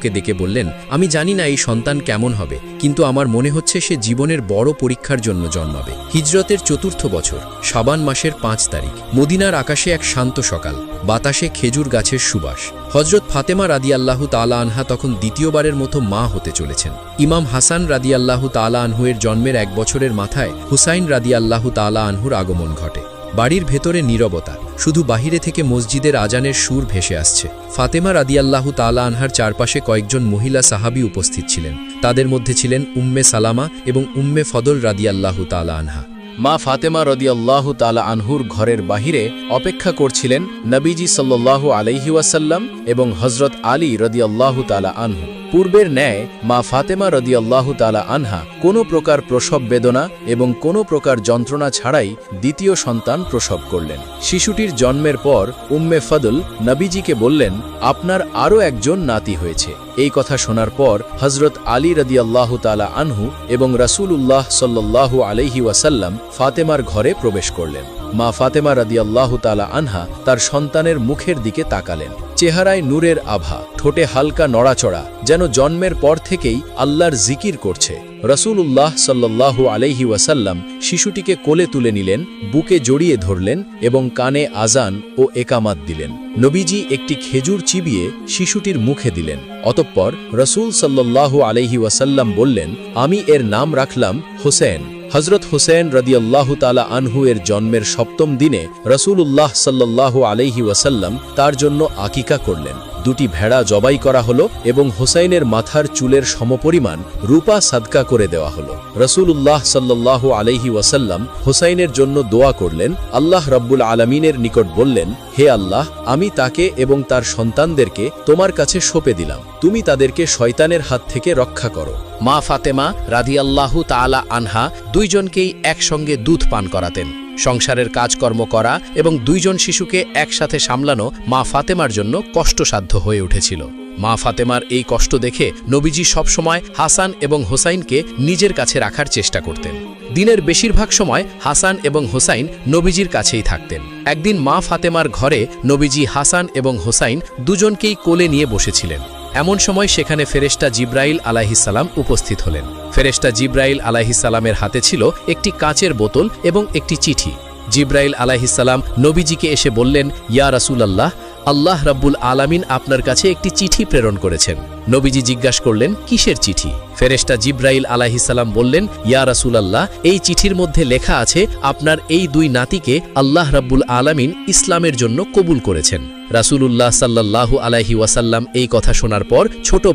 বৃদ্ধকে ডেকে বললেন, আমি জানি না এই সন্তান কেমন হবে, কিন্তু আমার মনে হচ্ছে সে জীবনের বড় পরীক্ষার জন্য জন্মাবে। হিজরতের ৪র্থ বছর, শাবান মাসের ৫ তারিখ, মদিনার আকাশে এক শান্ত সকাল, বাতাসে খেজুর গাছের সুবাস। হজরত ফাতেমা রাদিয়াল্লাহু তাআলা আনহা তখন দ্বিতীয়বারের মতো মা হতে চলেছেন। ইমাম হাসান রাদিয়াল্লাহু তাআলা আনহুয়ের জন্মের ১ বছরের মাথায় হুসাইন রাদিয়াল্লাহু তাআলা আনহুর আগমন ঘটে। বাড়ির ভেতরে নীরবতা, শুধু বাহিরে থেকে মসজিদের আজানের সুর ভেসে আসছে। ফাতেমা রাদিয়াল্লাহু তাআলা আনহার চারপাশে কয়েকজন মহিলা সাহাবী উপস্থিত ছিলেন। তাদের মধ্যে ছিলেন উম্মে সালামা এবং উম্মে ফদল রাদিয়াল্লাহু তাআলা আনহা। মা ফাতেমা রাদিয়াল্লাহু তাআলা আনহুর ঘরের বাহিরে অপেক্ষা করছিলেন নবীজি সাল্লাল্লাহু আলাইহি ওয়াসাল্লাম এবং হযরত আলী রাদিয়াল্লাহু তাআলা আনহু। পূর্বের ন্যায় মা ফাতেমা রাদিয়াল্লাহু তাআলা আনহা কোনো প্রকার প্রসব বেদনা এবং কোনো প্রকার যন্ত্রণা ছাড়াই দ্বিতীয় সন্তান প্রসব করলেন। শিশুটির জন্মের পর উম্মে ফদল নবীজিকে বললেন, আপনার আরও একজন নাতি হয়েছে। এই কথা শোনার পর হযরত আলী রাদিয়াল্লাহু তাআলা আনহু এবং রাসূলুল্লাহ সাল্লাল্লাহু আলাইহি ওয়াসাল্লাম ফাতেমার ঘরে প্রবেশ করলেন। মা ফাতেমা রাদিয়াল্লাহু তাআলা আনহা তার সন্তানের মুখের দিকে তাকালেন। চেহারায় নূরের আভা, ঠোঁটে হালকা নড়াচড়া, যেন জন্মের পর থেকেই আল্লাহর জিকির করছে। রাসূলুল্লাহ সাল্লাল্লাহু আলাইহি ওয়াসাল্লাম শিশুটিকে কোলে তুলে নিলেন, বুকে জড়িয়ে ধরলেন এবং কানে আজান ও একামাত দিলেন। নবীজি একটি খেজুর চিবিয়ে শিশুটির মুখে দিলেন। অতঃপর রাসূল সাল্লাল্লাহু আলাইহি ওয়াসাল্লাম বললেন, আমি এর নাম রাখলাম হোসেন। হযরত হোসেন রাদিয়াল্লাহু তাআলা আনহু এর জন্মের ৭ম দিনে রাসূলুল্লাহ সাল্লাল্লাহু আলাইহি ওয়াসাল্লাম তার জন্য আকিকা করলেন। 2টি ভেড়া জবাই করা হলো এবং হোসাইনের মাথার চুলের সমপরিমাণ রূপা সাদকা করে দেওয়া হলো। রাসূলুল্লাহ সাল্লাল্লাহু আলাইহি ওয়াসাল্লাম হোসাইনের জন্য দোয়া করলেন। আল্লাহ রাব্বুল আলামিনের নিকট বললেন, হে আল্লাহ, আমি তাকে এবং তার সন্তানদেরকে তোমার কাছে সঁপে দিলাম, তুমি তাদেরকে শয়তানের হাত থেকে রক্ষা করো। মা ফাতেমা রাদিয়াল্লাহু তাআলা আনহা দুইজনকেই একসঙ্গে দুধ পান করাতেন। সংসারের কাজকর্ম করা এবং 2 জন শিশুকে একসাথে সামলানো মা ফাতেমার জন্য কষ্টসাধ্য হয়ে উঠেছিল। মা ফাতেমার এই কষ্ট দেখে নবীজি সবসময় হাসান এবং হোসাইনকে নিজের কাছে রাখার চেষ্টা করতেন। দিনের বেশিরভাগ সময় হাসান এবং হোসাইন নবীজির কাছেই থাকতেন। একদিন মা ফাতেমার ঘরে নবীজি হাসান এবং হোসাইন দুজনকেই কোলে নিয়ে বসেছিলেন। এমন সময় সেখানে ফেরেশতা জিব্রাইল আলাইহিসসালাম উপস্থিত হলেন। ফেরেশতা জিব্রাইল আলাইহিসসালামের হাতে ছিল একটি কাচের বোতল এবং একটি চিঠি। জিব্রাইল আলাইহিসসালাম নবীজিকে এসে বললেন, ইয়া রাসূলুল্লাহ, আল্লাহ রাব্বুল আলামিন আপনার কাছে একটি চিঠি প্রেরণ করেছেন। নবীজি জিজ্ঞাসা করলেন, কিসের চিঠি? ফেরেশতা জিব্রাইল আলাইহিসসালাম বললেন, ইয়া রাসূলুল্লাহ, এই চিঠির মধ্যে লেখা আছে আপনার এই 2 নাতিকে আল্লাহ রাব্বুল আলামিন ইসলামের জন্য কবুল করেছেন। রাসূলুল্লাহ সাল্লাল্লাহু আলাইহি ওয়াসাল্লাম এই কথা শোনার পর ছোট